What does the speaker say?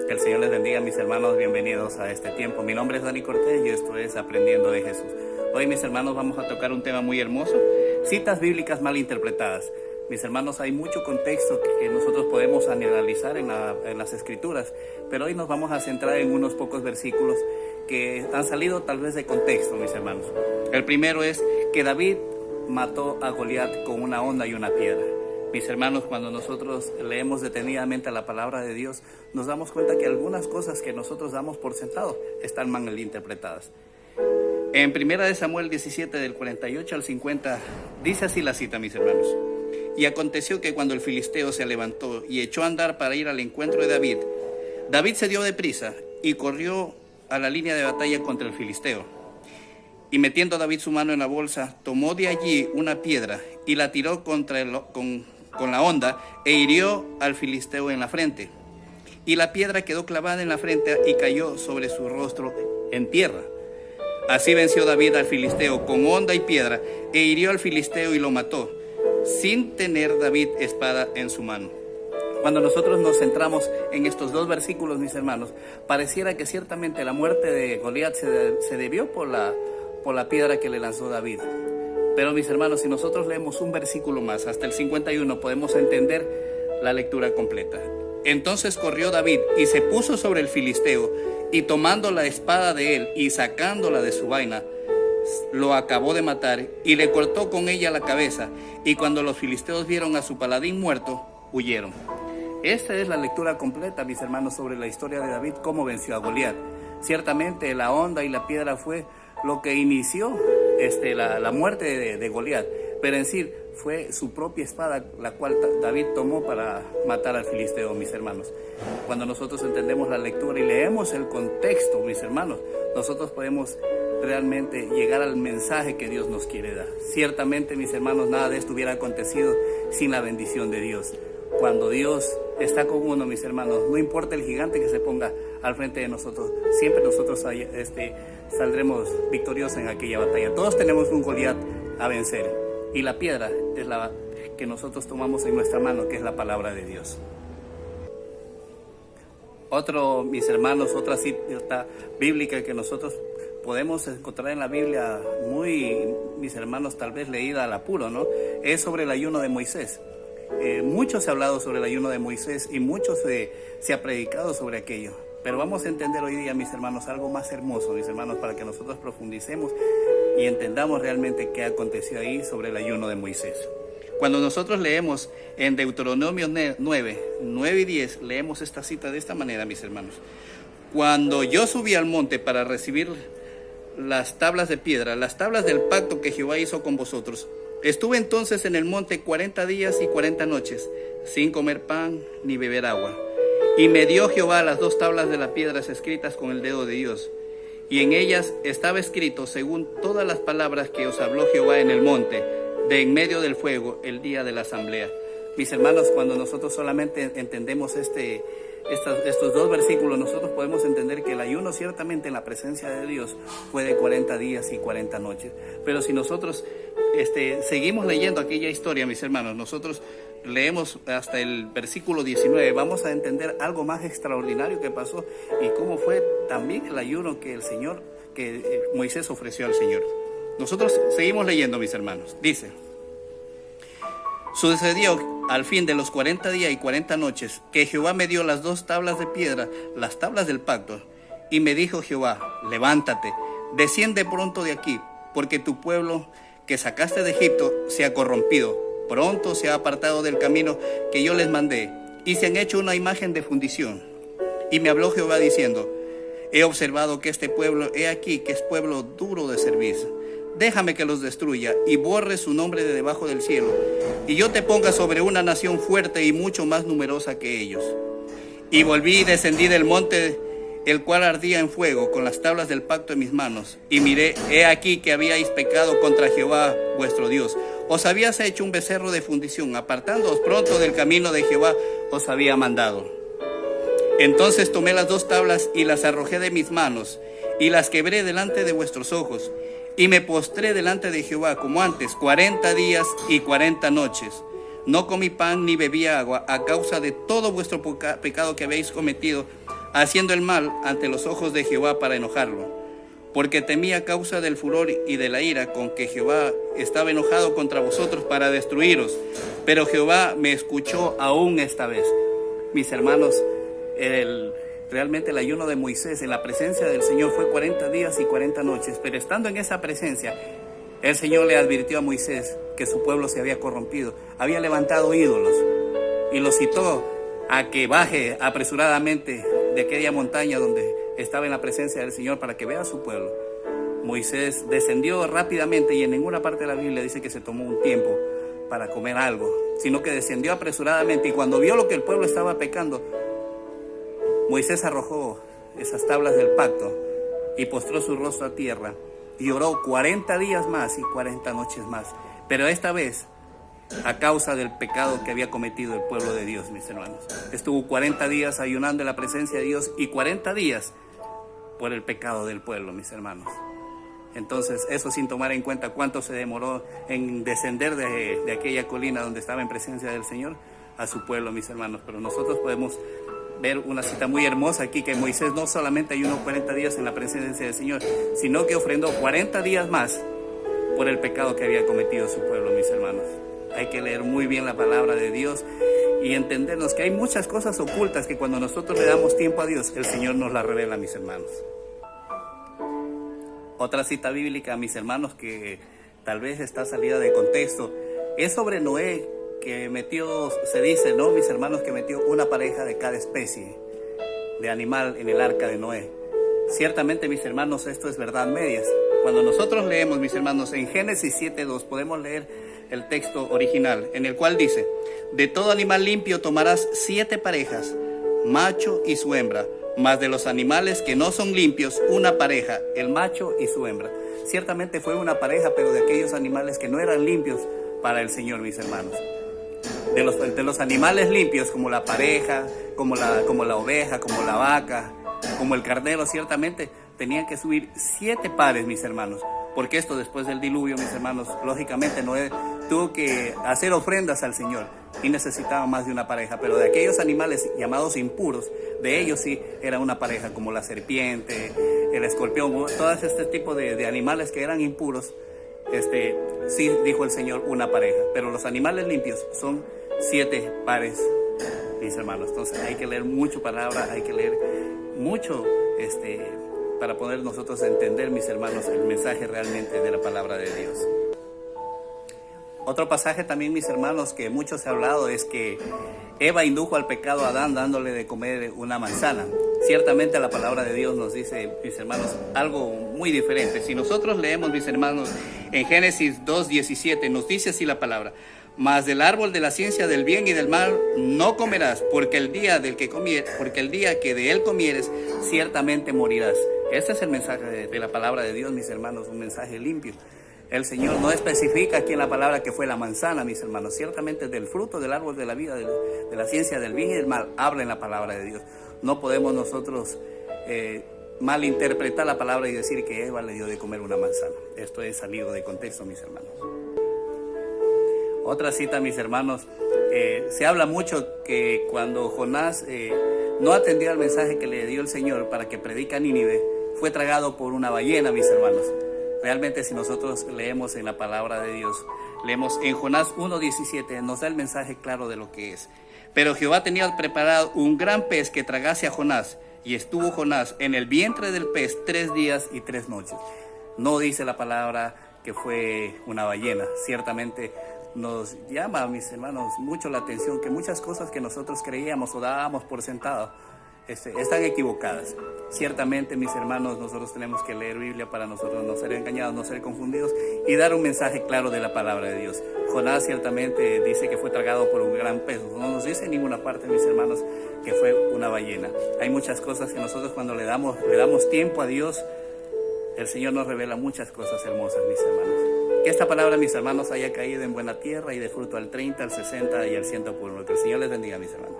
Que el Señor les bendiga, mis hermanos, bienvenidos a este tiempo. Mi nombre es Dani Cortés y esto es Aprendiendo de Jesús. Hoy, mis hermanos, vamos a tocar un tema muy hermoso, citas bíblicas mal interpretadas. Mis hermanos, hay mucho contexto que nosotros podemos analizar en las Escrituras, pero hoy nos vamos a centrar en unos pocos versículos que han salido tal vez de contexto, mis hermanos. El primero es que David mató a Goliat con una honda y una piedra. Mis hermanos, cuando nosotros leemos detenidamente la palabra de Dios, nos damos cuenta que algunas cosas que nosotros damos por sentado están mal interpretadas. En 1 Samuel 17, del 48 al 50, dice así la cita, mis hermanos. Y aconteció que cuando el filisteo se levantó y echó a andar para ir al encuentro de David, David se dio deprisa y corrió a la línea de batalla contra el filisteo. Y metiendo David su mano en la bolsa, tomó de allí una piedra y la tiró con la honda e hirió al filisteo en la frente. Y la piedra quedó clavada en la frente y cayó sobre su rostro en tierra. Así venció David al filisteo con honda y piedra e hirió al filisteo y lo mató, sin tener David espada en su mano. Cuando nosotros nos centramos en estos dos versículos, mis hermanos, pareciera que ciertamente la muerte de Goliat se debió por la piedra que le lanzó David. Pero, mis hermanos, si nosotros leemos un versículo más, hasta el 51, podemos entender la lectura completa. Entonces corrió David y se puso sobre el filisteo, y tomando la espada de él y sacándola de su vaina, lo acabó de matar y le cortó con ella la cabeza. Y cuando los filisteos vieron a su paladín muerto, huyeron. Esta es la lectura completa, mis hermanos, sobre la historia de David, cómo venció a Goliat. Ciertamente la honda y la piedra fue lo que inició la muerte de Goliat, pero en sí fue su propia espada la cual David tomó para matar al filisteo, mis hermanos. Cuando nosotros entendemos la lectura y leemos el contexto, mis hermanos, nosotros podemos realmente llegar al mensaje que Dios nos quiere dar. Ciertamente, mis hermanos, nada de esto hubiera acontecido sin la bendición de Dios. Cuando Dios está con uno, mis hermanos, no importa el gigante que se ponga al frente de nosotros, siempre nosotros saldremos victoriosos en aquella batalla. Todos tenemos un Goliat a vencer y la piedra es la que nosotros tomamos en nuestra mano, que es la palabra de Dios. Mis hermanos, otra cita bíblica que nosotros podemos encontrar en la Biblia, mis hermanos, tal vez leída al apuro, ¿no? Es sobre el ayuno de Moisés. Mucho se ha hablado sobre el ayuno de Moisés y mucho se ha predicado sobre aquello. Pero vamos a entender hoy día, mis hermanos, algo más hermoso, mis hermanos, para que nosotros profundicemos y entendamos realmente qué aconteció ahí sobre el ayuno de Moisés. Cuando nosotros leemos en Deuteronomio 9 y 10, leemos esta cita de esta manera, mis hermanos. Cuando yo subí al monte para recibir las tablas de piedra, las tablas del pacto que Jehová hizo con vosotros, estuve entonces en el monte 40 días y 40 noches, sin comer pan ni beber agua. Y me dio Jehová las dos tablas de las piedras escritas con el dedo de Dios. Y en ellas estaba escrito según todas las palabras que os habló Jehová en el monte, de en medio del fuego, el día de la asamblea. Mis hermanos, cuando nosotros solamente entendemos estos dos versículos, nosotros podemos entender que el ayuno ciertamente en la presencia de Dios fue de 40 días y 40 noches. Pero si nosotros seguimos leyendo aquella historia, mis hermanos, nosotros leemos hasta el versículo 19, vamos a entender algo más extraordinario que pasó y cómo fue también el ayuno que Moisés ofreció al Señor. Nosotros seguimos leyendo, mis hermanos. Dice: sucedió al fin de los 40 días y 40 noches que Jehová me dio las dos tablas de piedra, las tablas del pacto, y me dijo Jehová: levántate, desciende pronto de aquí, porque tu pueblo que sacaste de Egipto se ha corrompido, pronto se ha apartado del camino que yo les mandé, y se han hecho una imagen de fundición. Y me habló Jehová diciendo: he observado que este pueblo, he aquí que es pueblo duro de servir. Déjame que los destruya y borre su nombre de debajo del cielo, y yo te ponga sobre una nación fuerte y mucho más numerosa que ellos. Y volví y descendí del monte, el cual ardía en fuego, con las tablas del pacto en mis manos. Y miré, he aquí que habíais pecado contra Jehová vuestro Dios. Os habías hecho un becerro de fundición, apartándoos pronto del camino de Jehová os había mandado. Entonces tomé las dos tablas y las arrojé de mis manos, y las quebré delante de vuestros ojos. Y me postré delante de Jehová como antes, 40 días y 40 noches. No comí pan ni bebí agua a causa de todo vuestro pecado que habéis cometido haciendo el mal ante los ojos de Jehová para enojarlo, porque temía a causa del furor y de la ira con que Jehová estaba enojado contra vosotros para destruiros. Pero Jehová me escuchó aún esta vez. Mis hermanos, realmente el ayuno de Moisés en la presencia del Señor fue 40 días y 40 noches, pero estando en esa presencia, el Señor le advirtió a Moisés que su pueblo se había corrompido, había levantado ídolos, y lo citó a que baje apresuradamente de aquella montaña donde estaba en la presencia del Señor para que vea a su pueblo. Moisés descendió rápidamente, y en ninguna parte de la Biblia dice que se tomó un tiempo para comer algo, sino que descendió apresuradamente, y cuando vio lo que el pueblo estaba pecando, Moisés arrojó esas tablas del pacto y postró su rostro a tierra y oró 40 días más y 40 noches más, pero esta vez a causa del pecado que había cometido el pueblo de Dios, mis hermanos. Estuvo 40 días ayunando en la presencia de Dios y 40 días por el pecado del pueblo, mis hermanos. Entonces, eso sin tomar en cuenta cuánto se demoró en descender de aquella colina donde estaba en presencia del Señor a su pueblo, mis hermanos. Pero nosotros podemos ver una cita muy hermosa aquí, que Moisés no solamente ayunó 40 días en la presencia del Señor, sino que ofrendó 40 días más por el pecado que había cometido su pueblo, mis hermanos. Hay que leer muy bien la palabra de Dios y entendernos que hay muchas cosas ocultas que cuando nosotros le damos tiempo a Dios, el Señor nos las revela, mis hermanos. Otra cita bíblica, mis hermanos, que tal vez está salida de contexto, es sobre Noé, que metió, se dice, ¿no, mis hermanos?, que metió una pareja de cada especie de animal en el arca de Noé. Ciertamente, mis hermanos, esto es verdad medias. Cuando nosotros leemos, mis hermanos, en Génesis 7:2, podemos leer el texto original, en el cual dice: de todo animal limpio tomarás 7 parejas, macho y su hembra, mas de los animales que no son limpios, una pareja, el macho y su hembra. Ciertamente fue una pareja, pero de aquellos animales que no eran limpios para el Señor, mis hermanos. De los animales limpios, como la pareja, como la oveja, como la vaca, como el carnero, ciertamente tenían que subir 7 pares, mis hermanos, porque esto después del diluvio, mis hermanos, lógicamente Noé tuvo que hacer ofrendas al Señor y necesitaba más de una pareja, pero de aquellos animales llamados impuros, de ellos sí era una pareja, como la serpiente, el escorpión, todos este tipo de animales que eran impuros, sí dijo el Señor una pareja, pero los animales limpios son 7 pares, mis hermanos. Entonces hay que leer mucho palabra, hay que leer mucho para poder nosotros entender, mis hermanos, el mensaje realmente de la palabra de Dios. Otro pasaje también, mis hermanos, que mucho se ha hablado, es que Eva indujo al pecado a Adán dándole de comer una manzana. Ciertamente la palabra de Dios nos dice, mis hermanos, algo muy diferente. Si nosotros leemos, mis hermanos, en Génesis 2:17, nos dice así la palabra: mas del árbol de la ciencia del bien y del mal no comerás, porque el día que de él comieres, ciertamente morirás. Este es el mensaje de la palabra de Dios, mis hermanos, un mensaje limpio. El Señor no especifica aquí en la palabra que fue la manzana, mis hermanos. Ciertamente del fruto del árbol de la vida, de la ciencia del bien y del mal, habla en la palabra de Dios. No podemos nosotros malinterpretar la palabra y decir que Eva le dio de comer una manzana. Esto es salido de contexto, mis hermanos. Otra cita, mis hermanos, se habla mucho que cuando Jonás no atendió al mensaje que le dio el Señor para que predique a Nínive, fue tragado por una ballena, mis hermanos. Realmente, si nosotros leemos en la palabra de Dios, leemos en Jonás 1:17, nos da el mensaje claro de lo que es. Pero Jehová tenía preparado un gran pez que tragase a Jonás, y estuvo Jonás en el vientre del pez 3 días y 3 noches. No dice la palabra que fue una ballena. Ciertamente nos llama, mis hermanos, mucho la atención que muchas cosas que nosotros creíamos o dábamos por sentado están equivocadas. Ciertamente, mis hermanos, nosotros tenemos que leer Biblia para nosotros no ser engañados, no ser confundidos y dar un mensaje claro de la palabra de Dios. Jonás ciertamente dice que fue tragado por un gran pez. No nos dice en ninguna parte, mis hermanos, que fue una ballena. Hay muchas cosas que nosotros cuando le damos tiempo a Dios, el Señor nos revela muchas cosas hermosas, mis hermanos. Que esta palabra, mis hermanos, haya caído en buena tierra y de fruto al 30, al 60 y al 100 por uno. Que el Señor les bendiga, mis hermanos.